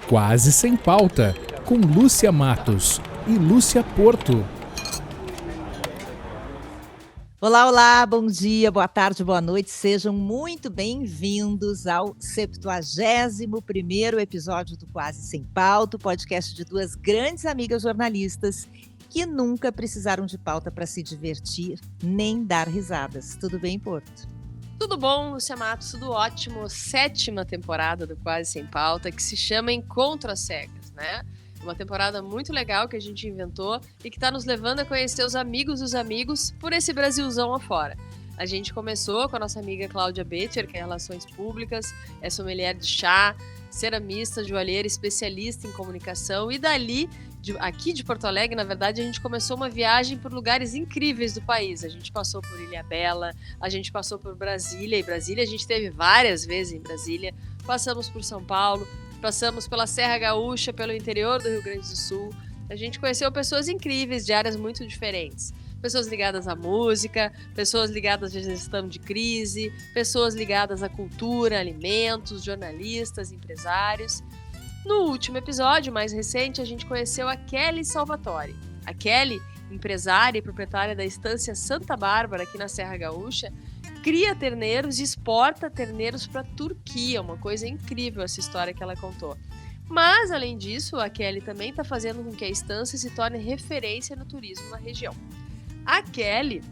Quase Sem Pauta, com Lúcia Matos e Lúcia Porto. Olá, olá, bom dia, boa tarde, boa noite, sejam muito bem-vindos ao 71º episódio do Quase Sem Pauta, o podcast de duas grandes amigas jornalistas que nunca precisaram de pauta para se divertir nem dar risadas. Tudo bem, Porto? Tudo bom, Lúcia Matos, tudo ótimo. 7ª temporada do Quase Sem Pauta, que se chama Encontro às Cegas, né? Uma temporada muito legal que a gente inventou e que está nos levando a conhecer os amigos dos amigos por esse Brasilzão afora. A gente começou com a nossa amiga Cláudia Betcher, que é Relações Públicas, é sommelier de chá, ceramista, joalheira, especialista em comunicação, e dali, aqui de Porto Alegre, na verdade, a gente começou uma viagem por lugares incríveis do país. A gente passou por Ilhabela, a gente passou por Brasília, e Brasília a gente esteve várias vezes em Brasília, passamos por São Paulo, passamos pela Serra Gaúcha, pelo interior do Rio Grande do Sul. A gente conheceu pessoas incríveis de áreas muito diferentes. Pessoas ligadas à música, pessoas ligadas à gestão de crise, pessoas ligadas à cultura, alimentos, jornalistas, empresários. No último episódio, mais recente, a gente conheceu a Kelly Salvatore. A Kelly, empresária e proprietária da Estância Santa Bárbara, aqui na Serra Gaúcha, cria terneiros e exporta terneiros para a Turquia. Uma coisa incrível essa história que ela contou. Mas, além disso, a Kelly também está fazendo com que a Estância se torne referência no turismo na região. A Kelly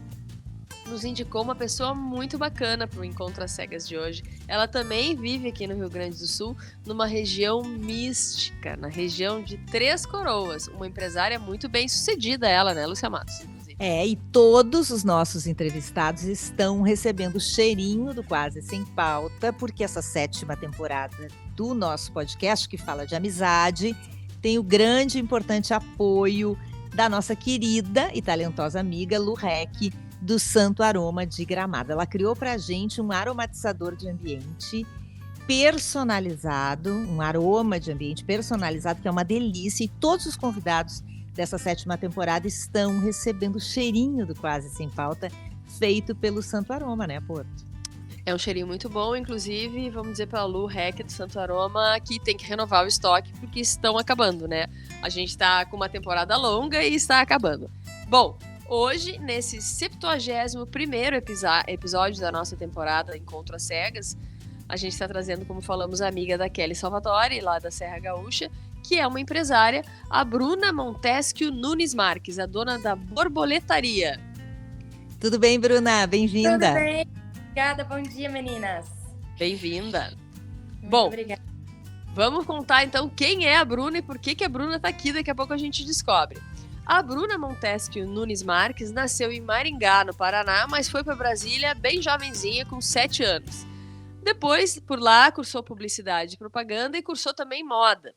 nos indicou uma pessoa muito bacana para o Encontro às Cegas de hoje. Ela também vive aqui no Rio Grande do Sul, numa região mística, na região de Três Coroas. Uma empresária muito bem sucedida ela, né, Lúcia Matos? E todos os nossos entrevistados estão recebendo o cheirinho do Quase Sem Pauta, porque essa 7ª temporada do nosso podcast, que fala de amizade, tem o grande e importante apoio da nossa querida e talentosa amiga Lu Rec, do Santo Aroma de Gramado. Ela criou para a gente um aromatizador de ambiente personalizado, um aroma de ambiente personalizado, que é uma delícia, e todos os convidados dessa 7ª temporada estão recebendo o cheirinho do Quase Sem Pauta, feito pelo Santo Aroma, né, Porto? É um cheirinho muito bom, inclusive, vamos dizer para a Lu Rec do Santo Aroma que tem que renovar o estoque, porque estão acabando, né? A gente está com uma temporada longa e está acabando. Bom, hoje, nesse 71º episódio da nossa temporada Encontro às Cegas, a gente está trazendo, como falamos, a amiga da Kelly Salvatore, lá da Serra Gaúcha, que é uma empresária, a Bruna Montesquieu Nunes Marques, a dona da Borboletaria. Tudo bem, Bruna? Bem-vinda. Tudo bem. Obrigada, bom dia, meninas. Bem-vinda. Bom, obrigada. Vamos contar então quem é a Bruna e por que a Bruna está aqui, daqui a pouco a gente descobre. A Bruna Montesquieu Nunes Marques nasceu em Maringá, no Paraná, mas foi para Brasília bem jovenzinha, com 7 anos. Depois, por lá, cursou publicidade e propaganda e cursou também moda.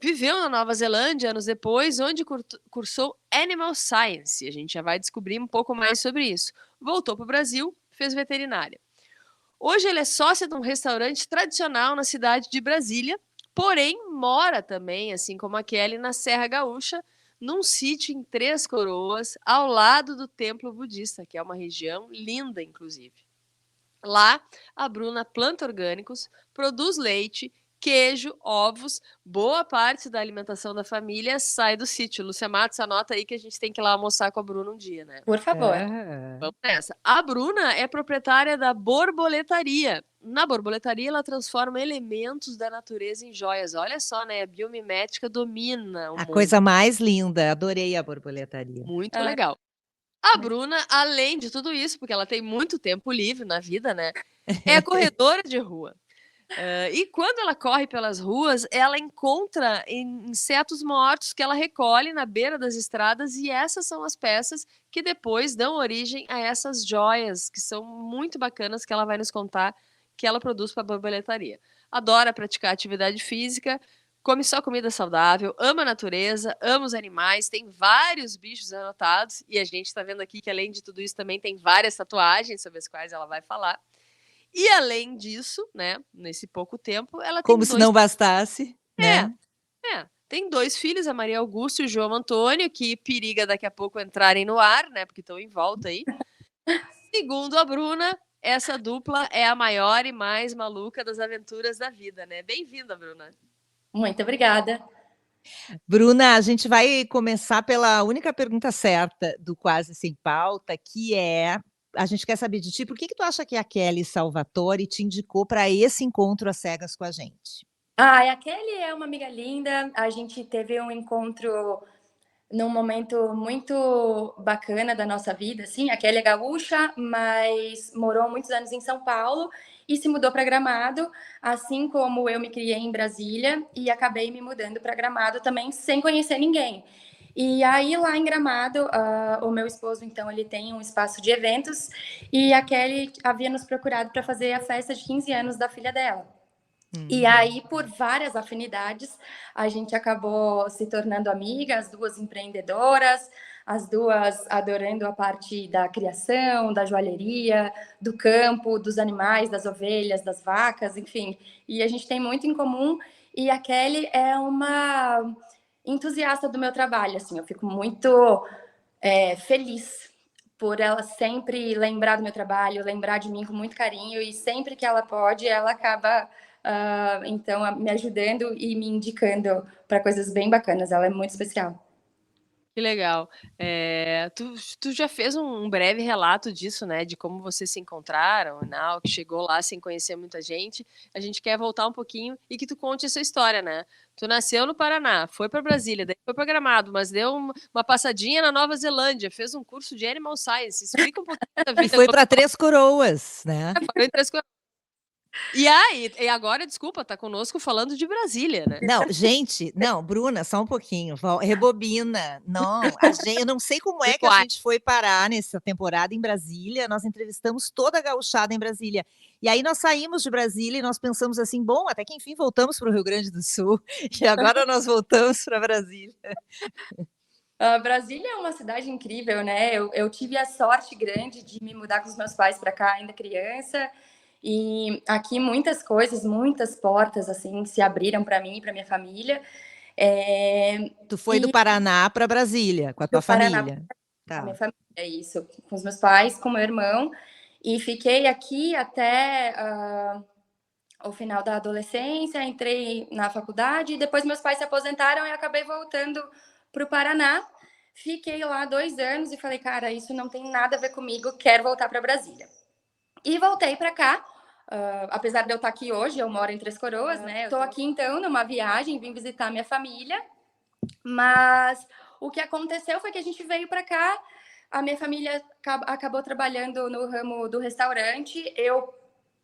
Viveu na Nova Zelândia anos depois, onde cursou Animal Science. A gente já vai descobrir um pouco mais sobre isso. Voltou para o Brasil, fez veterinária. Hoje ele é sócia de um restaurante tradicional na cidade de Brasília, porém mora também, assim como a Kelly, na Serra Gaúcha, num sítio em Três Coroas, ao lado do Templo Budista, que é uma região linda, inclusive. Lá, a Bruna planta orgânicos, produz leite, queijo, ovos, boa parte da alimentação da família sai do sítio. Lúcia Matos, anota aí que a gente tem que ir lá almoçar com a Bruna um dia, né? Por favor. Vamos nessa. A Bruna é proprietária da Borboletaria. Na Borboletaria, ela transforma elementos da natureza em joias. Olha só, né? A biomimética domina o mundo. Coisa mais linda. Adorei a Borboletaria. Muito legal. A Bruna, além de tudo isso, porque ela tem muito tempo livre na vida, né? É corredora de rua. E quando ela corre pelas ruas, ela encontra insetos mortos que ela recolhe na beira das estradas, e essas são as peças que depois dão origem a essas joias, que são muito bacanas, que ela vai nos contar que ela produz para a borboletaria. Adora praticar atividade física, come só comida saudável, ama a natureza, ama os animais, tem vários bichos anotados, e a gente está vendo aqui que, além de tudo isso, também tem várias tatuagens sobre as quais ela vai falar. E além disso, né, nesse pouco tempo, ela tem Como se não bastasse, né? Tem 2 filhos, a Maria Augusta e o João Antônio, que periga daqui a pouco entrarem no ar, né, porque estão em volta aí. Segundo a Bruna, essa dupla é a maior e mais maluca das aventuras da vida, né? Bem-vinda, Bruna. Muito obrigada. Bruna, a gente vai começar pela única pergunta certa do Quase Sem Pauta, que é, a gente quer saber de ti, por que que tu acha que a Kelly Salvatore te indicou para esse encontro às cegas com a gente? A Kelly é uma amiga linda, a gente teve um encontro num momento muito bacana da nossa vida, assim. A Kelly é gaúcha, mas morou muitos anos em São Paulo e se mudou para Gramado, assim como eu me criei em Brasília e acabei me mudando para Gramado também sem conhecer ninguém. E aí lá em Gramado, o meu esposo, então, ele tem um espaço de eventos e a Kelly havia nos procurado para fazer a festa de 15 anos da filha dela. E aí, por várias afinidades, a gente acabou se tornando amigas, as duas empreendedoras, as duas adorando a parte da criação, da joalheria, do campo, dos animais, das ovelhas, das vacas, enfim. E a gente tem muito em comum. E a Kelly é uma entusiasta do meu trabalho, assim. Eu fico muito feliz por ela sempre lembrar do meu trabalho, lembrar de mim com muito carinho. E sempre que ela pode, ela acaba... então, me ajudando e me indicando para coisas bem bacanas. Ela é muito especial. Que legal. Tu já fez um breve relato disso, né? De como vocês se encontraram, né? Que chegou lá sem conhecer muita gente. A gente quer voltar um pouquinho e que tu conte essa história, né? Tu nasceu no Paraná, foi para Brasília, daí foi para Gramado, mas deu uma passadinha na Nova Zelândia, fez um curso de Animal Science. Explica um pouquinho da vida. E foi para Três Coroas, né? Foi em Três Coroas. E agora, desculpa, tá conosco falando de Brasília, né? Não, gente, não, Bruna, só um pouquinho, rebobina. Não, eu não sei como é que a gente foi parar nessa temporada em Brasília. Nós entrevistamos toda a gauchada em Brasília. E aí nós saímos de Brasília e nós pensamos assim, bom, até que enfim voltamos para o Rio Grande do Sul. E agora nós voltamos para Brasília. Brasília é uma cidade incrível, né? Eu tive a sorte grande de me mudar com os meus pais para cá ainda criança. E aqui muitas coisas, muitas portas assim se abriram para mim e para minha família. Tu foi do Paraná para Brasília com a tua família? Tá. A minha família, é isso, com os meus pais, com meu irmão. E fiquei aqui até o final da adolescência, entrei na faculdade, e depois meus pais se aposentaram e acabei voltando para o Paraná. Fiquei lá 2 anos e falei, cara, isso não tem nada a ver comigo, quero voltar para Brasília. E voltei para cá. Apesar de eu estar aqui hoje, eu moro em Três Coroas, né? Estou aqui, então, numa viagem, vim visitar minha família. Mas o que aconteceu foi que a gente veio para cá, a minha família acabou trabalhando no ramo do restaurante. Eu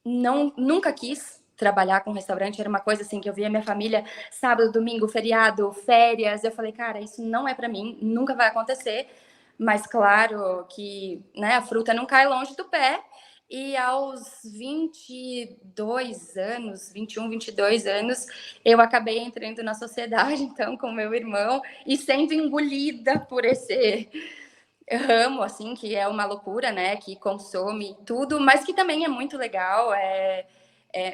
nunca quis trabalhar com restaurante, era uma coisa assim que eu via minha família sábado, domingo, feriado, férias. Eu falei, cara, isso não é para mim, nunca vai acontecer. Mas claro que, né, a fruta não cai longe do pé. E aos 22 anos, 21, 22 anos, eu acabei entrando na sociedade, então, com meu irmão, e sendo engolida por esse ramo, assim, que é uma loucura, né, que consome tudo, mas que também é muito legal,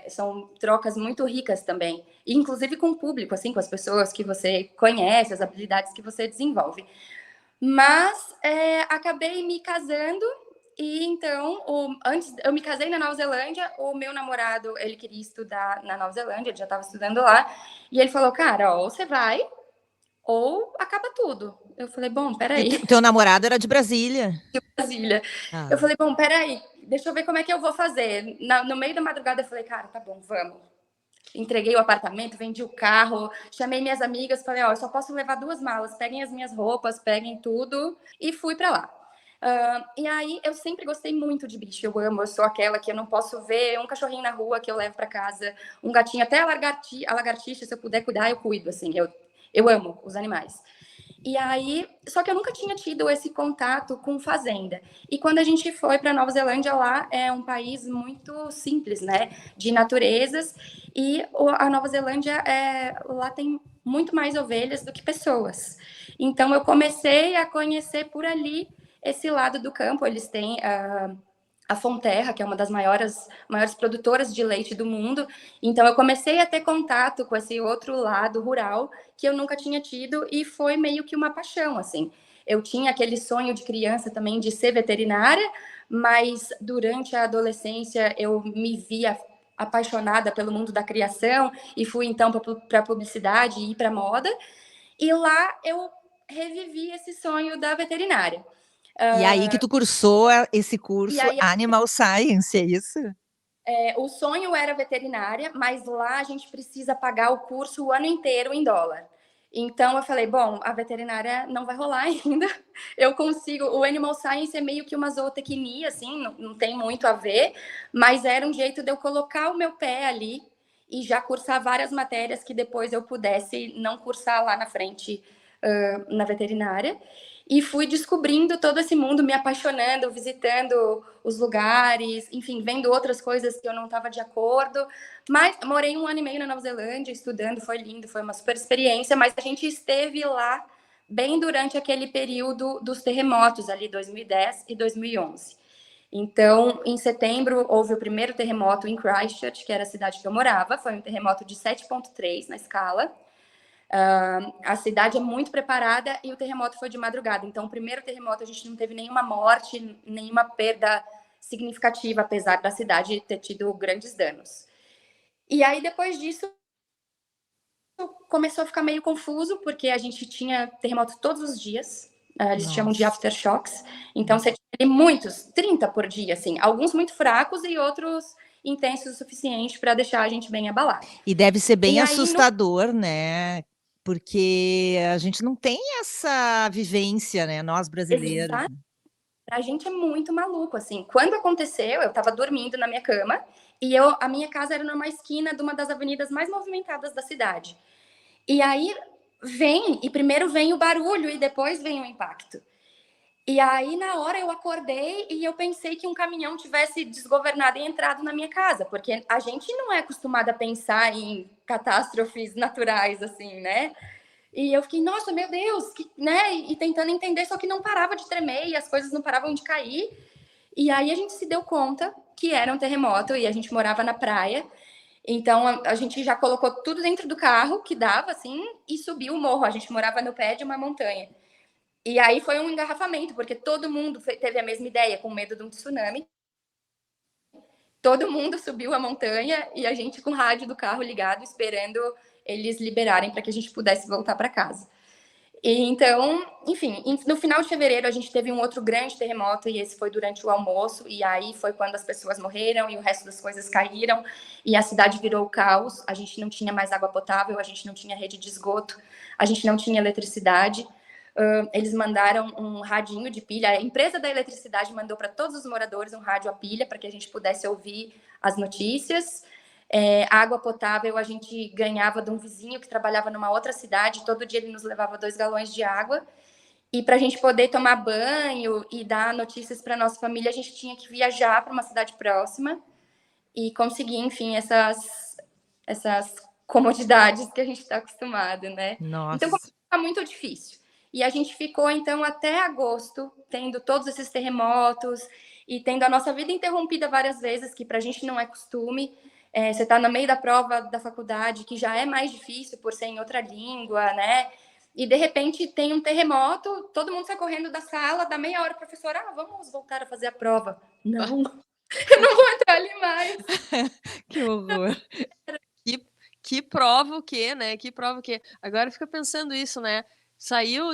são trocas muito ricas também, inclusive com o público, assim, com as pessoas que você conhece, as habilidades que você desenvolve. Mas acabei me casando. E então, antes eu me casei na Nova Zelândia, o meu namorado, ele queria estudar na Nova Zelândia, ele já estava estudando lá, e ele falou, cara, ou você vai, ou acaba tudo. Eu falei, bom, peraí. E teu namorado era de Brasília? De Brasília. Eu falei, bom, peraí, deixa eu ver como é que eu vou fazer. No meio da madrugada eu falei, cara, tá bom, vamos. Entreguei o apartamento, vendi o carro, chamei minhas amigas, falei, ó, eu só posso levar 2 malas, peguem as minhas roupas, peguem tudo, e fui para lá. E aí eu sempre gostei muito de bicho, eu amo, eu sou aquela que eu não posso ver um cachorrinho na rua que eu levo para casa, um gatinho, até a lagartixa, se eu puder cuidar, eu cuido, assim, eu amo os animais. E aí, só que eu nunca tinha tido esse contato com fazenda. E quando a gente foi para Nova Zelândia, lá é um país muito simples, né, de naturezas, e a Nova Zelândia, lá tem muito mais ovelhas do que pessoas. Então eu comecei a conhecer por ali esse lado do campo. Eles têm a Fonterra, que é uma das maiores produtoras de leite do mundo. Então eu comecei a ter contato com esse outro lado rural que eu nunca tinha tido, e foi meio que uma paixão, assim. Eu tinha aquele sonho de criança também de ser veterinária, mas durante a adolescência eu me via apaixonada pelo mundo da criação e fui então para publicidade e para moda. E lá eu revivi esse sonho da veterinária. E aí que tu cursou esse curso Animal Science, é isso? O sonho era veterinária, mas lá a gente precisa pagar o curso o ano inteiro em dólar. Então eu falei, bom, a veterinária não vai rolar ainda. Eu consigo, o Animal Science é meio que uma zootecnia, assim, não tem muito a ver, mas era um jeito de eu colocar o meu pé ali e já cursar várias matérias que depois eu pudesse não cursar lá na frente na veterinária. E fui descobrindo todo esse mundo, me apaixonando, visitando os lugares, enfim, vendo outras coisas que eu não estava de acordo. Mas morei 1 ano e meio na Nova Zelândia, estudando, foi lindo, foi uma super experiência, mas a gente esteve lá bem durante aquele período dos terremotos, ali 2010 e 2011. Então, em setembro, houve o primeiro terremoto em Christchurch, que era a cidade que eu morava, foi um terremoto de 7,3 na escala. A cidade é muito preparada e o terremoto foi de madrugada. Então, o primeiro terremoto a gente não teve nenhuma morte, nenhuma perda significativa, apesar da cidade ter tido grandes danos. E aí, depois disso, começou a ficar meio confuso, porque a gente tinha terremotos todos os dias. Eles chamam de aftershocks. Então, você tinha muitos, 30 por dia, assim. Alguns muito fracos e outros intensos o suficiente para deixar a gente bem abalado. E deve ser bem assustador, né? Porque a gente não tem essa vivência, né? Nós brasileiros. Exato. A gente é muito maluco, assim. Quando aconteceu, eu estava dormindo na minha cama e a minha casa era numa esquina de uma das avenidas mais movimentadas da cidade. E aí primeiro vem o barulho e depois vem o impacto. E aí, na hora, eu acordei e eu pensei que um caminhão tivesse desgovernado e entrado na minha casa, porque a gente não é acostumada a pensar em catástrofes naturais, assim, né? E eu fiquei, nossa, meu Deus, né? E tentando entender, só que não parava de tremer e as coisas não paravam de cair. E aí a gente se deu conta que era um terremoto e a gente morava na praia. Então a gente já colocou tudo dentro do carro que dava, assim, e subiu o morro. A gente morava no pé de uma montanha. E aí foi um engarrafamento, porque todo mundo teve a mesma ideia, com medo de um tsunami. Todo mundo subiu a montanha e a gente com o rádio do carro ligado, esperando eles liberarem para que a gente pudesse voltar para casa. E então, enfim, no final de fevereiro a gente teve um outro grande terremoto e esse foi durante o almoço e aí foi quando as pessoas morreram e o resto das coisas caíram e a cidade virou caos. A gente não tinha mais água potável, a gente não tinha rede de esgoto, a gente não tinha eletricidade. Eles mandaram um radinho de pilha. A empresa da eletricidade mandou para todos os moradores um rádio a pilha para que a gente pudesse ouvir as notícias. Água potável a gente ganhava de um vizinho que trabalhava numa outra cidade. Todo dia ele nos levava 2 galões de água. E para a gente poder tomar banho e dar notícias para nossa família, a gente tinha que viajar para uma cidade próxima e conseguir, enfim, essas comodidades que a gente está acostumado, né? Nossa. Então, começou a ficar muito difícil. E a gente ficou, então, até agosto, tendo todos esses terremotos e tendo a nossa vida interrompida várias vezes, que para a gente não é costume. Você está no meio da prova da faculdade, que já é mais difícil por ser em outra língua, né? E, de repente, tem um terremoto, todo mundo sai correndo da sala, dá meia hora, professora, vamos voltar a fazer a prova. Não, eu não vou entrar ali mais. Que horror. Que prova o quê, né? Que prova o quê? Agora fica pensando isso, né? Saiu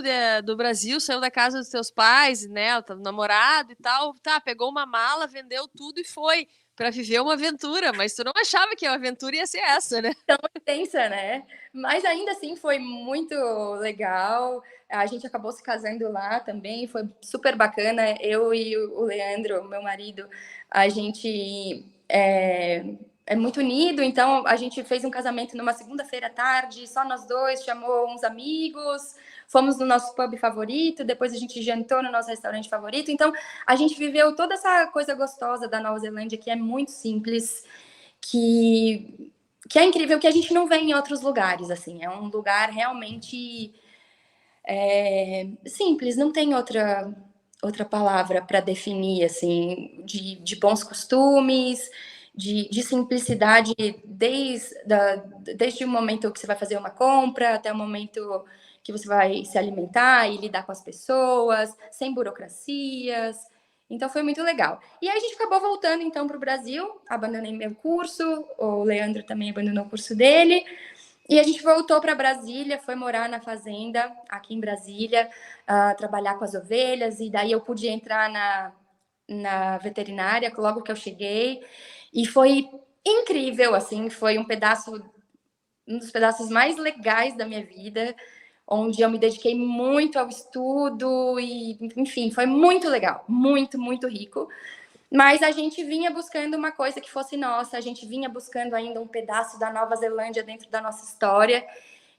do Brasil, saiu da casa dos teus pais, né? O namorado e tal. Tá, pegou uma mala, vendeu tudo e foi para viver uma aventura. Mas tu não achava que a aventura ia ser essa, né? Tão intensa, né? Mas ainda assim foi muito legal. A gente acabou se casando lá também, foi super bacana. Eu e o Leandro, meu marido, a gente é muito unido, então a gente fez um casamento numa segunda-feira à tarde, só nós dois, chamou uns amigos, fomos no nosso pub favorito, depois a gente jantou no nosso restaurante favorito. Então a gente viveu toda essa coisa gostosa da Nova Zelândia, que é muito simples, que é incrível, que a gente não vê em outros lugares, assim. É um lugar realmente simples, não tem outra palavra para definir, assim, de bons costumes, de simplicidade, desde o momento que você vai fazer uma compra até o momento que você vai se alimentar e lidar com as pessoas, sem burocracias. Então foi muito legal. E aí a gente acabou voltando então para o Brasil, abandonei meu curso, o Leandro também abandonou o curso dele, e a gente voltou para Brasília, foi morar na fazenda aqui em Brasília, trabalhar com as ovelhas, e daí eu pude entrar na veterinária logo que eu cheguei, e foi incrível, assim, foi um dos pedaços mais legais da minha vida, onde eu me dediquei muito ao estudo e, enfim, foi muito legal, muito, muito rico. Mas a gente vinha buscando uma coisa que fosse nossa, a gente vinha buscando ainda um pedaço da Nova Zelândia dentro da nossa história.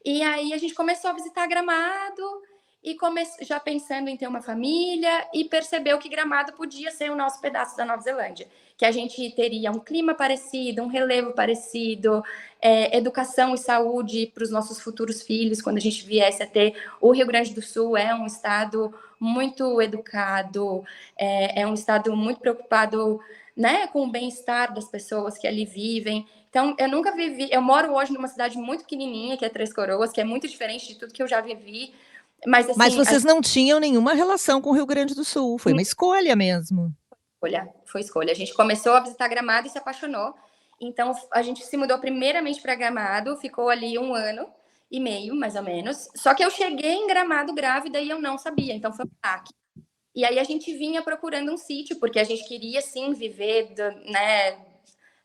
E aí a gente começou a visitar Gramado e já pensando em ter uma família e percebeu que Gramado podia ser o nosso pedaço da Nova Zelândia, que a gente teria um clima parecido, um relevo parecido, educação e saúde para os nossos futuros filhos, quando a gente viesse a ter. O Rio Grande do Sul é um estado muito educado, é um estado muito preocupado, né, com o bem-estar das pessoas que ali vivem. Então, eu nunca vivi... Eu moro hoje numa cidade muito pequenininha, que é Três Coroas, que é muito diferente de tudo que eu já vivi. Mas, assim, Mas vocês não tinham nenhuma relação com o Rio Grande do Sul, foi uma escolha mesmo. Foi escolha. A gente começou a visitar Gramado e se apaixonou. Então, a gente se mudou primeiramente para Gramado, ficou ali 1 ano e meio, mais ou menos. Só que eu cheguei em Gramado grávida e eu não sabia, então foi um ataque. E aí a gente vinha procurando um sítio, porque a gente queria, sim, viver, né,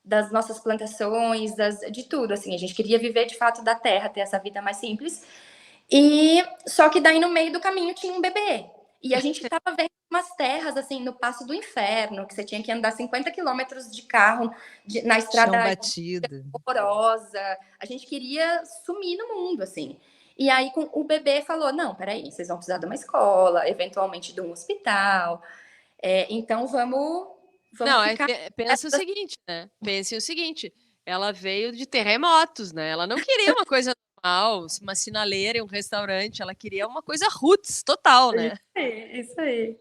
das nossas plantações, de tudo, assim. A gente queria viver, de fato, da terra, ter essa vida mais simples. E só que daí, no meio do caminho, tinha um bebê. E a gente estava vendo umas terras, assim, no Passo do Inferno, que você tinha que andar 50 quilômetros de carro na estrada Chão batido. horrorosa. A gente queria sumir no mundo, assim. E aí o bebê falou, não, peraí, vocês vão precisar de uma escola, eventualmente de um hospital. Então, vamos Não, ficar... pensa o seguinte, né? Pense o seguinte, ela veio de terremotos, né? Ela não queria uma coisa normal, uma sinaleira em um restaurante, ela queria uma coisa roots, total, né? Isso aí.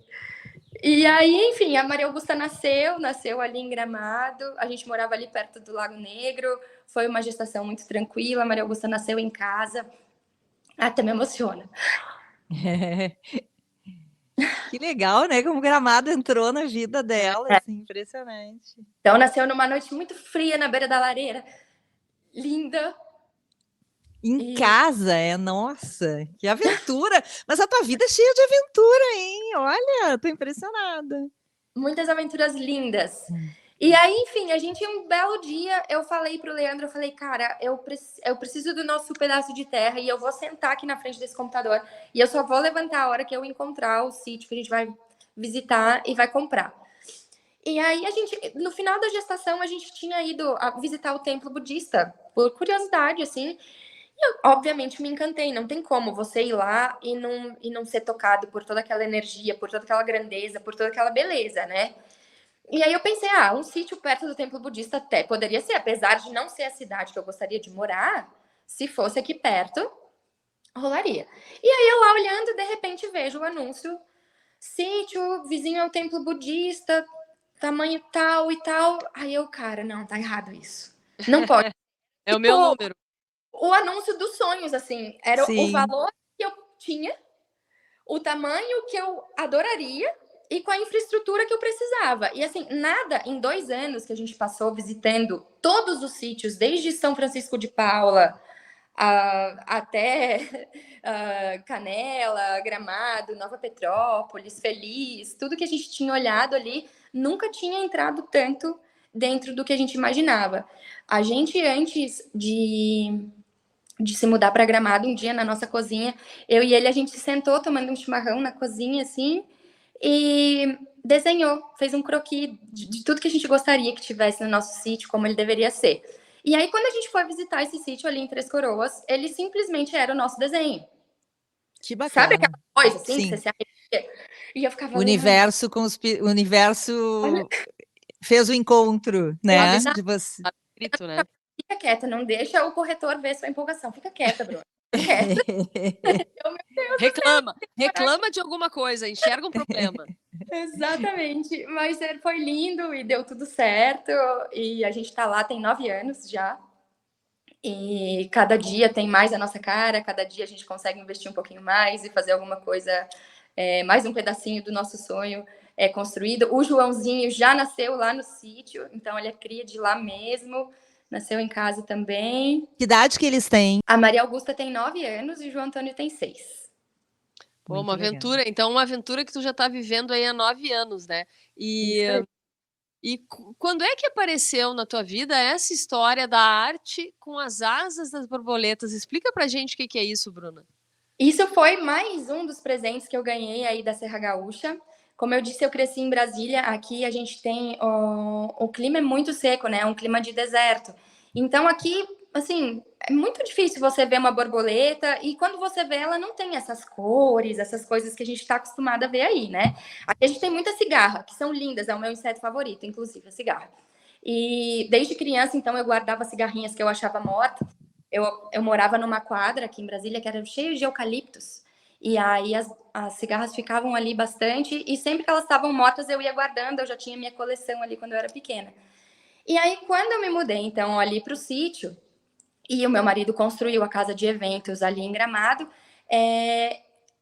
E aí, enfim, a Maria Augusta nasceu ali em Gramado, a gente morava ali perto do Lago Negro, foi uma gestação muito tranquila, a Maria Augusta nasceu em casa, até me emociona. Que legal, né? Como Gramado entrou na vida dela, assim, impressionante. Então, nasceu numa noite muito fria na beira da lareira, linda. Em casa, nossa, que aventura! Mas a tua vida é cheia de aventura, hein? Olha, tô impressionada. Muitas aventuras lindas. E aí, enfim, um belo dia, eu falei pro Leandro, eu falei, cara, eu preciso do nosso pedaço de terra e eu vou sentar aqui na frente desse computador e eu só vou levantar a hora que eu encontrar o sítio que a gente vai visitar e vai comprar. E aí, no final da gestação, a gente tinha ido visitar o templo budista, por curiosidade, assim. E eu, obviamente, me encantei. Não tem como você ir lá e não ser tocado por toda aquela energia, por toda aquela grandeza, por toda aquela beleza, né? E aí eu pensei, um sítio perto do templo budista até poderia ser, apesar de não ser a cidade que eu gostaria de morar, se fosse aqui perto, rolaria. E aí eu lá olhando, de repente vejo o anúncio, sítio, vizinho ao templo budista, tamanho tal e tal. Aí eu, cara, não, tá errado isso. Não pode. É o meu número. O anúncio dos sonhos, assim, era Sim. o valor que eu tinha, o tamanho que eu adoraria e com a infraestrutura que eu precisava. E assim, nada, em 2 anos que a gente passou visitando todos os sítios, desde São Francisco de Paula até Canela, Gramado, Nova Petrópolis, Feliz, tudo que a gente tinha olhado ali, nunca tinha entrado tanto dentro do que a gente imaginava. A gente, antes de se mudar para Gramado, um dia na nossa cozinha, eu e ele, a gente sentou tomando um chimarrão na cozinha, assim, e desenhou, fez um croquis de tudo que a gente gostaria que tivesse no nosso sítio, como ele deveria ser. E aí, quando a gente foi visitar esse sítio ali em Três Coroas, ele simplesmente era o nosso desenho. Que bacana. Sabe aquela coisa, assim, Sim. que você se arrepia? E eu ficava... O universo fez o encontro, né? De você. Escrito, né? Fica quieta, não deixa o corretor ver sua empolgação. Fica quieta, Bruna. Fica quieta. Reclama de alguma coisa, enxerga um problema. Exatamente, mas foi lindo e deu tudo certo, e a gente tá lá tem 9 anos já, e cada dia tem mais a nossa cara, cada dia a gente consegue investir um pouquinho mais e fazer alguma coisa, mais um pedacinho do nosso sonho construído. O Joãozinho já nasceu lá no sítio, então ele é cria de lá mesmo, nasceu em casa também. Que idade que eles têm? A Maria Augusta tem 9 anos e o João Antônio tem 6. Pô, Muito uma legal. aventura. Então, uma aventura que tu já tá vivendo aí há 9 anos, né? E, Isso aí. quando é que apareceu na tua vida essa história da arte com as asas das borboletas? Explica pra gente o que é isso, Bruna. Isso foi mais um dos presentes que eu ganhei aí da Serra Gaúcha. Como eu disse, eu cresci em Brasília. Aqui a gente tem o clima é muito seco, né? É um clima de deserto. Então aqui, assim, é muito difícil você ver uma borboleta e quando você vê ela não tem essas cores, essas coisas que a gente está acostumado a ver aí, né? Aqui a gente tem muita cigarra, que são lindas, é o meu inseto favorito, inclusive a cigarra. E desde criança, então, eu guardava cigarrinhas que eu achava mortas. Eu morava numa quadra aqui em Brasília que era cheia de eucaliptos. E aí as cigarras ficavam ali bastante. E sempre que elas estavam mortas, eu ia guardando. Eu já tinha minha coleção ali quando eu era pequena. E aí, quando eu me mudei, então, ali para o sítio, e o meu marido construiu a casa de eventos ali em Gramado,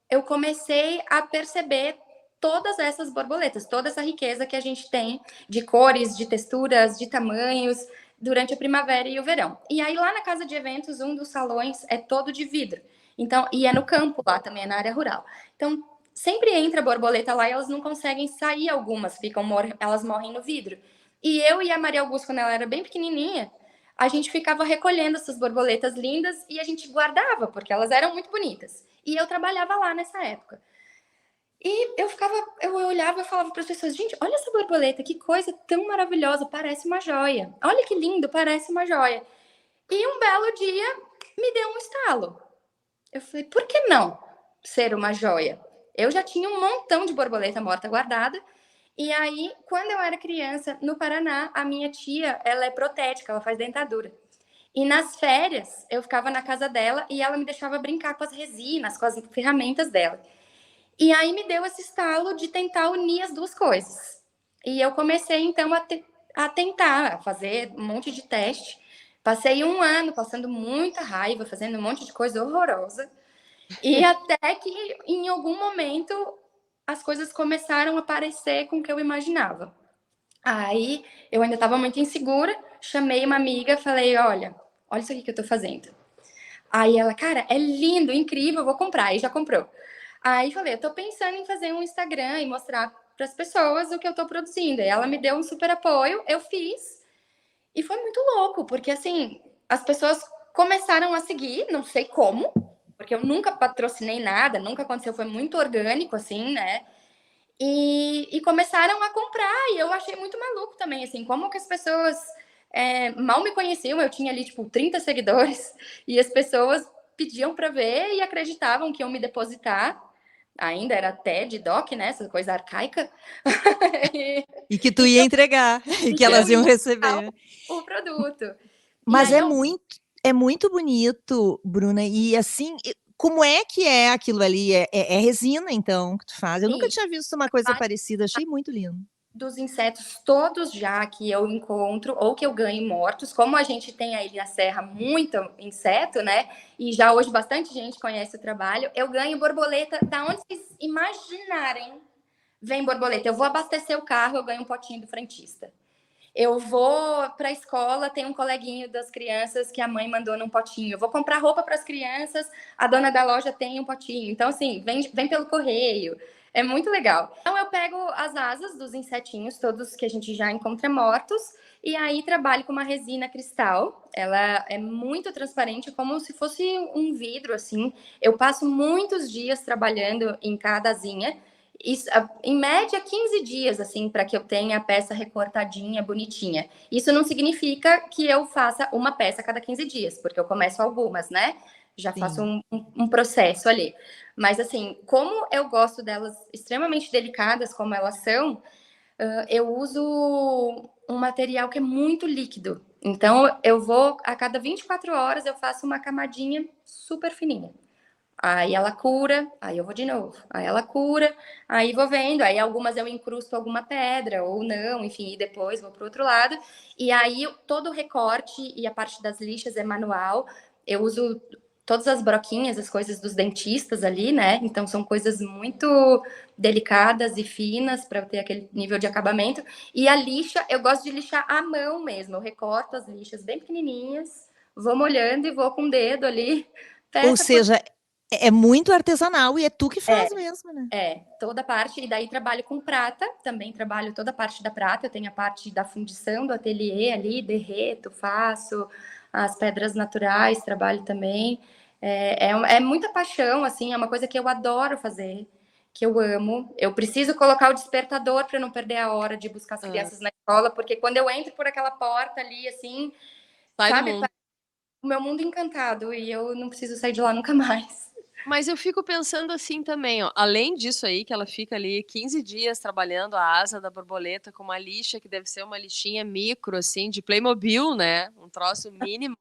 eu comecei a perceber todas essas borboletas, toda essa riqueza que a gente tem de cores, de texturas, de tamanhos, durante a primavera e o verão. E aí, lá na casa de eventos, um dos salões é todo de vidro. Então, e é no campo lá também, é na área rural. Então, sempre entra borboleta lá e elas não conseguem sair algumas, elas morrem no vidro. E eu e a Maria Augusta, quando ela era bem pequenininha, a gente ficava recolhendo essas borboletas lindas e a gente guardava, porque elas eram muito bonitas. E eu trabalhava lá nessa época. E eu olhava e falava para as pessoas, gente, olha essa borboleta, que coisa tão maravilhosa, parece uma joia. Olha que lindo, parece uma joia. E um belo dia me deu um estalo. Eu falei, por que não ser uma joia? Eu já tinha um montão de borboleta morta guardada. E aí, quando eu era criança, no Paraná, a minha tia, ela é protética, ela faz dentadura. E nas férias, eu ficava na casa dela e ela me deixava brincar com as resinas, com as ferramentas dela. E aí me deu esse estalo de tentar unir as duas coisas. E eu comecei, então, a tentar, a fazer um monte de teste. Passei um ano passando muita raiva, fazendo um monte de coisa horrorosa. E até que, em algum momento, as coisas começaram a parecer com o que eu imaginava. Aí, eu ainda estava muito insegura, chamei uma amiga, falei, olha isso aqui que eu tô fazendo. Aí ela, cara, é lindo, incrível, eu vou comprar. Aí já comprou. Aí falei, eu tô pensando em fazer um Instagram e mostrar para as pessoas o que eu tô produzindo. E ela me deu um super apoio, eu fiz. E foi muito louco, porque assim, as pessoas começaram a seguir, não sei como, porque eu nunca patrocinei nada, nunca aconteceu, foi muito orgânico, assim, né? E começaram a comprar, e eu achei muito maluco também, assim, como que as pessoas mal me conheciam, eu tinha ali, tipo, 30 seguidores, e as pessoas pediam para ver e acreditavam que iam me depositar. Ainda era TED, Doc, né? Essa coisa arcaica. E que tu ia entregar, e que elas iam receber. O produto. Mas é muito bonito, Bruna, e assim, como é que é aquilo ali? É resina, então, que tu faz? Eu nunca tinha visto uma coisa parecida, achei muito lindo. Dos insetos todos já que eu encontro ou que eu ganho mortos, como a gente tem aí na Serra muito inseto, né? E já hoje bastante gente conhece o trabalho, eu ganho borboleta da onde vocês imaginarem. Vem borboleta. Eu vou abastecer o carro, eu ganho um potinho do frentista. Eu vou para a escola, tem um coleguinho das crianças que a mãe mandou num potinho. Eu vou comprar roupa para as crianças, a dona da loja tem um potinho. Então, assim, vem pelo correio. É muito legal. Então, eu pego as asas dos insetinhos, todos que a gente já encontra mortos, e aí trabalho com uma resina cristal. Ela é muito transparente, como se fosse um vidro, assim. Eu passo muitos dias trabalhando em cada asinha. Isso, em média, 15 dias, assim, para que eu tenha a peça recortadinha, bonitinha. Isso não significa que eu faça uma peça a cada 15 dias, porque eu começo algumas, né? Já faço um processo ali. Mas, assim, como eu gosto delas extremamente delicadas, como elas são, eu uso um material que é muito líquido. Então, eu vou, a cada 24 horas, eu faço uma camadinha super fininha. Aí ela cura, aí eu vou de novo. Aí ela cura, aí vou vendo. Aí algumas eu incrusto alguma pedra ou não, enfim, e depois vou para o outro lado. E aí todo o recorte e a parte das lixas é manual. Eu uso todas as broquinhas, as coisas dos dentistas ali, né? Então são coisas muito delicadas e finas para ter aquele nível de acabamento. E a lixa, eu gosto de lixar à mão mesmo. Eu recorto as lixas bem pequenininhas, vou molhando e vou com o dedo ali. Ou seja, é muito artesanal e é tu que faz mesmo, né? Toda a parte, e daí trabalho com prata, também trabalho toda a parte da prata, eu tenho a parte da fundição do ateliê ali, derreto, faço as pedras naturais, trabalho também. É muita paixão, assim, é uma coisa que eu adoro fazer, que eu amo. Eu preciso colocar o despertador para não perder a hora de buscar as crianças na escola, porque quando eu entro por aquela porta ali, assim, sabe, o meu mundo encantado, e eu não preciso sair de lá nunca mais. Mas eu fico pensando assim também, ó, além disso aí, que ela fica ali 15 dias trabalhando a asa da borboleta com uma lixa, que deve ser uma lixinha micro, assim, de Playmobil, né? Um troço mínimo.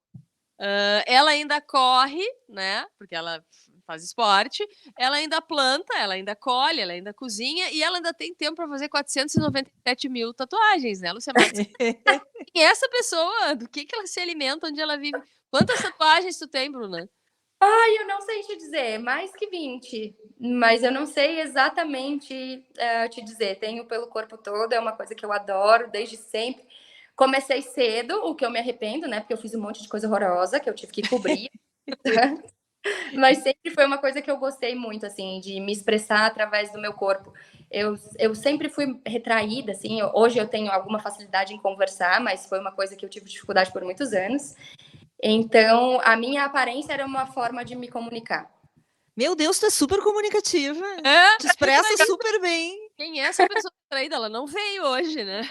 Ela ainda corre, né? Porque ela faz esporte, ela ainda planta, ela ainda colhe, ela ainda cozinha, e ela ainda tem tempo para fazer 497 mil tatuagens, né, Lúcia Matos? E essa pessoa, do que ela se alimenta, onde ela vive? Quantas tatuagens tu tem, Bruna? Ai, eu não sei te dizer, mais que 20, mas eu não sei exatamente te dizer. Tenho pelo corpo todo, é uma coisa que eu adoro desde sempre. Comecei cedo, o que eu me arrependo, né? Porque eu fiz um monte de coisa horrorosa que eu tive que cobrir. Mas sempre foi uma coisa que eu gostei muito, assim, de me expressar através do meu corpo. Eu sempre fui retraída, assim. Hoje eu tenho alguma facilidade em conversar, mas foi uma coisa que eu tive dificuldade por muitos anos. Então, a minha aparência era uma forma de me comunicar. Meu Deus, tu é super comunicativa. Tu expressa super bem. Quem é essa pessoa traída? Ela não veio hoje, né?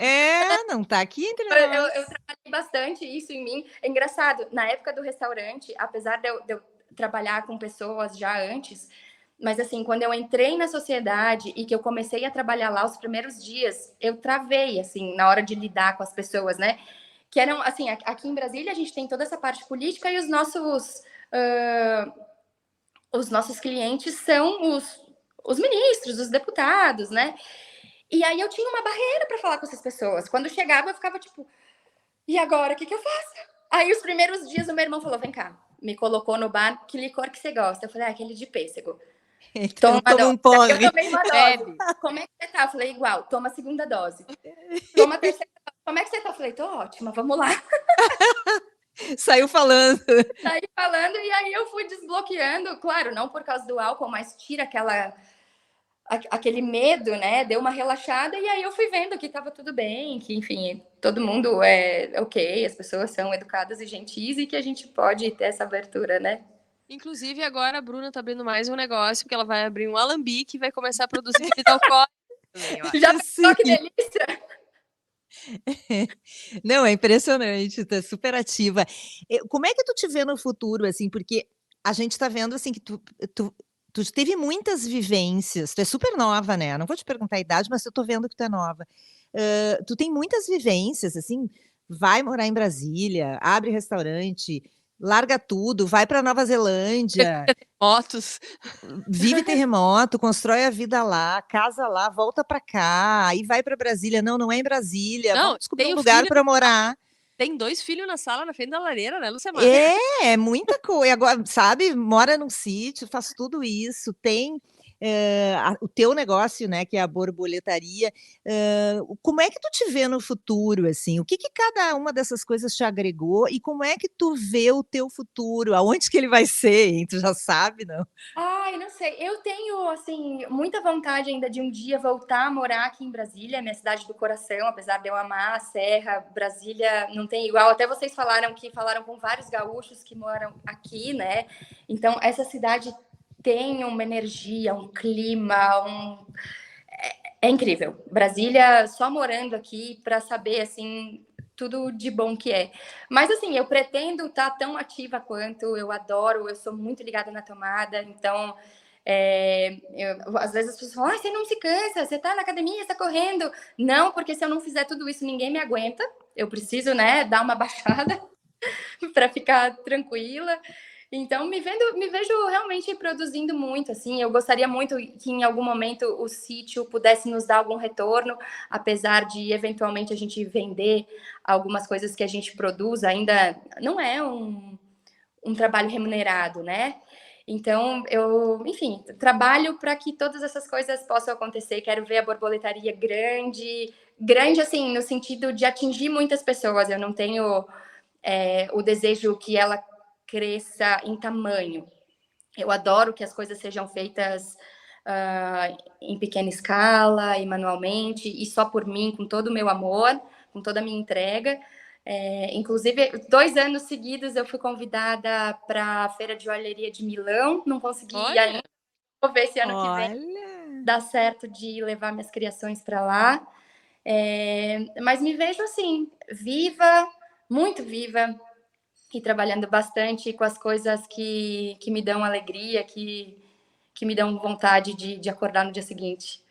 Não tá aqui entre Eu nós. trabalhei bastante isso em mim. É engraçado, na época do restaurante, apesar de eu trabalhar com pessoas já antes, mas assim, quando eu entrei na sociedade e que eu comecei a trabalhar lá os primeiros dias, eu travei, assim, na hora de lidar com as pessoas, né? Que eram, assim, aqui em Brasília a gente tem toda essa parte política e os nossos clientes são os ministros, os deputados, né? E aí eu tinha uma barreira para falar com essas pessoas. Quando chegava, eu ficava tipo, e agora, o que eu faço? Aí os primeiros dias o meu irmão falou, vem cá, me colocou no bar, que licor que você gosta? Eu falei, aquele de pêssego. Então, toma um porre. Eu tomei uma dose. Como é que você tá? Eu falei, igual, toma a segunda dose. Toma a terceira dose. Como é que você tá? Eu falei, tô ótima, vamos lá. Saiu falando. Saí falando e aí eu fui desbloqueando, claro, não por causa do álcool, mas tira aquele medo, né? Deu uma relaxada e aí eu fui vendo que estava tudo bem, que enfim, todo mundo é ok, as pessoas são educadas e gentis e que a gente pode ter essa abertura, né? Inclusive, agora a Bruna tá abrindo mais um negócio, porque ela vai abrir um alambique e vai começar a produzir bebida alcoólica também, ó. Já pensou que delícia? Não, é impressionante, tu é super ativa. Como é que tu te vê no futuro, assim, porque a gente tá vendo, assim, que tu teve muitas vivências, tu é super nova, né, não vou te perguntar a idade, mas eu tô vendo que tu é nova. Tu tem muitas vivências, assim, vai morar em Brasília, abre restaurante, larga tudo, vai para Nova Zelândia, Motos. vive terremoto, constrói a vida lá, casa lá, volta para cá, aí vai para Brasília. Não é em Brasília, Não, vamos descobrir tem um o lugar filho para morar. Tem 2 filhos na sala, na frente da lareira, né, Lucemar? É muita coisa. Agora, sabe, mora num sítio, faz tudo isso, tem o teu negócio, né, que é a borboletaria. Como é que tu te vê no futuro, assim? O que cada uma dessas coisas te agregou e como é que tu vê o teu futuro? Aonde que ele vai ser, hein? Tu já sabe, não? Ai, não sei. Eu tenho, assim, muita vontade ainda de um dia voltar a morar aqui em Brasília, minha cidade do coração, apesar de eu amar a Serra, Brasília não tem igual. Até vocês falaram com vários gaúchos que moram aqui, né? Então, essa cidade tem uma energia, um clima, é incrível. Brasília, só morando aqui para saber, assim, tudo de bom que é. Mas, assim, eu pretendo estar tão ativa quanto, eu adoro, eu sou muito ligada na tomada, então, às vezes as pessoas falam, você não se cansa, você está na academia, você está correndo. Não, porque se eu não fizer tudo isso, ninguém me aguenta. Eu preciso, né, dar uma baixada para ficar tranquila. Então, me vejo realmente produzindo muito, assim, eu gostaria muito que em algum momento o sítio pudesse nos dar algum retorno, apesar de eventualmente a gente vender algumas coisas que a gente produz, ainda não é um trabalho remunerado, né? Então, eu, enfim, trabalho para que todas essas coisas possam acontecer. Quero ver a borboletaria grande, grande assim, no sentido de atingir muitas pessoas. Eu não tenho o desejo que ela cresça em tamanho. Eu adoro que as coisas sejam feitas em pequena escala e manualmente, e só por mim, com todo o meu amor, com toda a minha entrega. Inclusive, 2 anos seguidos eu fui convidada para a Feira de Joalheria de Milão, não consegui ir ainda, vou ver se ano que vem dá certo de levar minhas criações para lá. Mas me vejo assim, viva, muito viva, e trabalhando bastante com as coisas que me dão alegria, que me dão vontade de acordar no dia seguinte.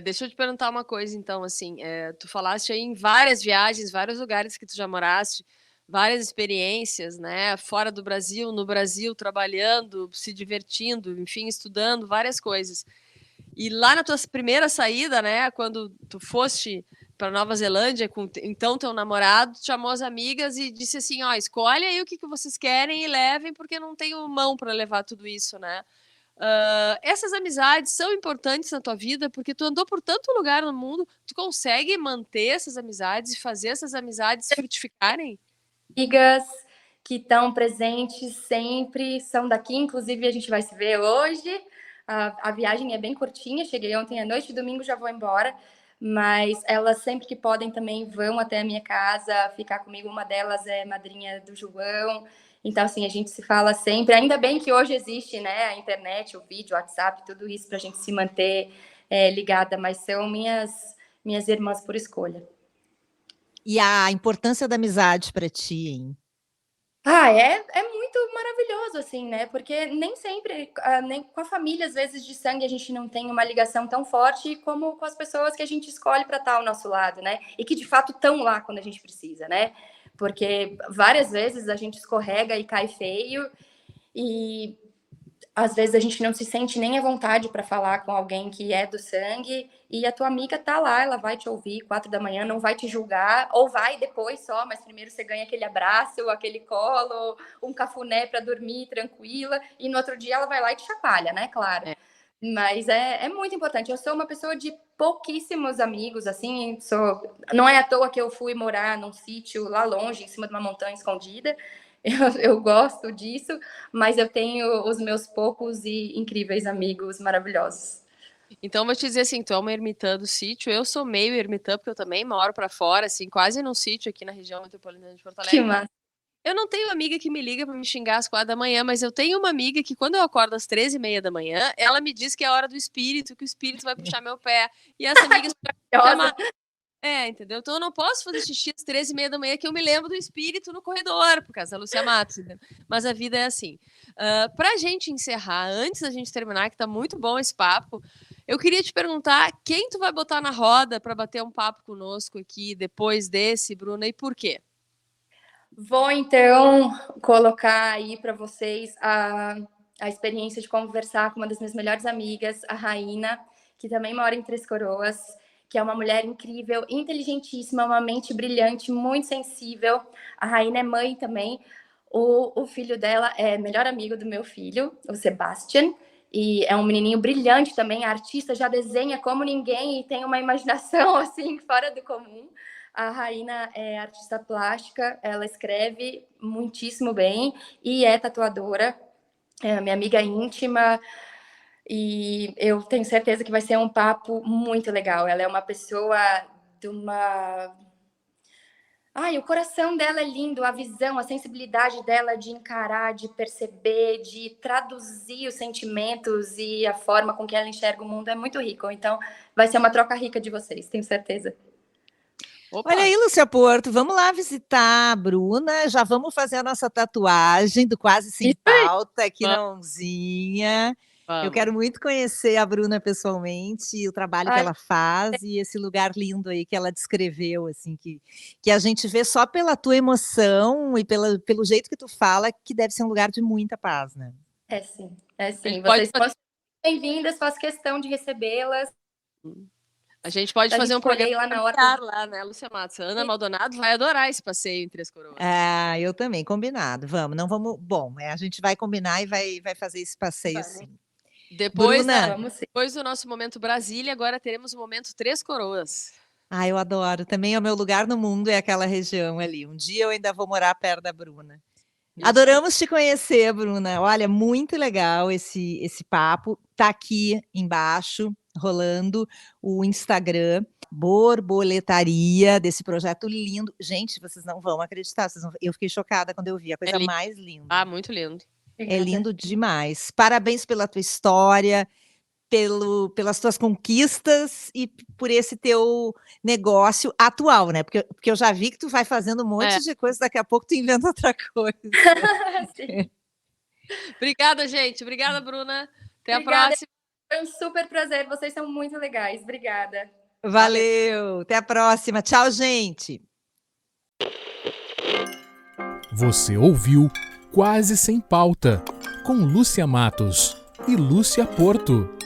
Deixa eu te perguntar uma coisa, então, assim, tu falaste aí em várias viagens, vários lugares que tu já moraste, várias experiências, né, fora do Brasil, no Brasil, trabalhando, se divertindo, enfim, estudando, várias coisas. E lá na tua primeira saída, né, quando tu foste para Nova Zelândia com então teu namorado, tu chamou as amigas e disse assim, ó, escolhe aí o que vocês querem e levem, porque não tenho mão para levar tudo isso, né? Essas amizades são importantes na tua vida, porque tu andou por tanto lugar no mundo, tu consegue manter essas amizades e fazer essas amizades frutificarem? Amigas que estão presentes sempre, são daqui, inclusive a gente vai se ver hoje. A viagem é bem curtinha, cheguei ontem à noite, domingo já vou embora, mas elas sempre que podem também vão até a minha casa ficar comigo. Uma delas é madrinha do João, então assim, a gente se fala sempre. Ainda bem que hoje existe, né, a internet, o vídeo, o WhatsApp, tudo isso para a gente se manter ligada, mas são minhas irmãs por escolha. E a importância da amizade para ti, hein? É muito maravilhoso, assim, né? Porque nem sempre, nem com a família, às vezes, de sangue, a gente não tem uma ligação tão forte como com as pessoas que a gente escolhe para estar ao nosso lado, né? E que, de fato, estão lá quando a gente precisa, né? Porque várias vezes a gente escorrega e cai feio e às vezes a gente não se sente nem à vontade para falar com alguém que é do sangue, e a tua amiga tá lá, ela vai te ouvir 4 da manhã, não vai te julgar, ou vai depois só, mas primeiro você ganha aquele abraço, aquele colo, um cafuné para dormir tranquila, e no outro dia ela vai lá e te chacoalha, né, claro. Mas é muito importante. Eu sou uma pessoa de pouquíssimos amigos, assim, não é à toa que eu fui morar num sítio lá longe, em cima de uma montanha escondida. Eu gosto disso, mas eu tenho os meus poucos e incríveis amigos maravilhosos. Então, vou te dizer assim, tu é uma ermitã do sítio, eu sou meio ermitã, porque eu também moro para fora, assim, quase num sítio aqui na região metropolitana de Porto Alegre. Que massa. Eu não tenho amiga que me liga para me xingar às 4 da manhã, mas eu tenho uma amiga que quando eu acordo às 13h30 da manhã, ela me diz que é a hora do espírito, que o espírito vai puxar meu pé. E essa amiga chama... entendeu? Então eu não posso fazer xixi às 13h30 da manhã, que eu me lembro do espírito no corredor, por causa da Lúcia Matos, entendeu? Mas a vida é assim. Pra gente encerrar, antes da gente terminar, que tá muito bom esse papo, eu queria te perguntar quem tu vai botar na roda para bater um papo conosco aqui depois desse, Bruna, e por quê? Vou, então, colocar aí para vocês a experiência de conversar com uma das minhas melhores amigas, a Raina, que também mora em Três Coroas, que é uma mulher incrível, inteligentíssima, uma mente brilhante, muito sensível. A Raina é mãe também. O filho dela é melhor amigo do meu filho, o Sebastian, e é um menininho brilhante também, artista, já desenha como ninguém e tem uma imaginação, assim, fora do comum. A Raina é artista plástica, ela escreve muitíssimo bem e é tatuadora, é minha amiga íntima, e eu tenho certeza que vai ser um papo muito legal. Ela é uma pessoa de uma... o coração dela é lindo, a visão, a sensibilidade dela de encarar, de perceber, de traduzir os sentimentos e a forma com que ela enxerga o mundo é muito rico. Então, vai ser uma troca rica de vocês, tenho certeza. Opa. Olha aí, Lúcia Porto, vamos lá visitar a Bruna, já vamos fazer a nossa tatuagem do Quase Sem Pauta aqui na mãozinha. Eu quero muito conhecer a Bruna pessoalmente, o trabalho que ela faz e esse lugar lindo aí que ela descreveu, assim, que a gente vê só pela tua emoção e pelo jeito que tu fala, que deve ser um lugar de muita paz, né? É sim. Vocês são bem-vindas, faço questão de recebê-las. A gente pode Pra fazer gente um programa poder ir lá na hora. familiar lá, né, Lúcia Matos? A Ana Maldonado vai adorar esse passeio em Três Coroas. Ah, eu também, combinado. Vamos, não vamos. Bom, a gente vai combinar e vai fazer esse passeio Vamos. sim. Depois, Bruna, Vamos sim. depois do nosso momento Brasília, agora teremos o momento Três Coroas. eu adoro. Também é o meu lugar no mundo, é aquela região ali. Um dia eu ainda vou morar perto da Bruna. Isso. Adoramos te conhecer, Bruna. Olha, muito legal esse papo. Tá aqui embaixo, rolando o Instagram, Borboletaria, desse projeto lindo. Gente, vocês não vão acreditar. Eu fiquei chocada quando eu vi, a coisa lindo. mais linda. Ah, muito lindo. É Obrigada. lindo demais. Parabéns pela tua história, pelas tuas conquistas e por esse teu negócio atual, né? Porque eu já vi que tu vai fazendo um monte de coisa, daqui a pouco tu inventa outra coisa. Sim. Obrigada, gente. Obrigada, Bruna. Até Obrigada. a próxima. Foi um super prazer. Vocês são muito legais. Obrigada. Valeu, até a próxima. Tchau, gente. Você ouviu Quase Sem Pauta, com Lúcia Matos e Lúcia Porto.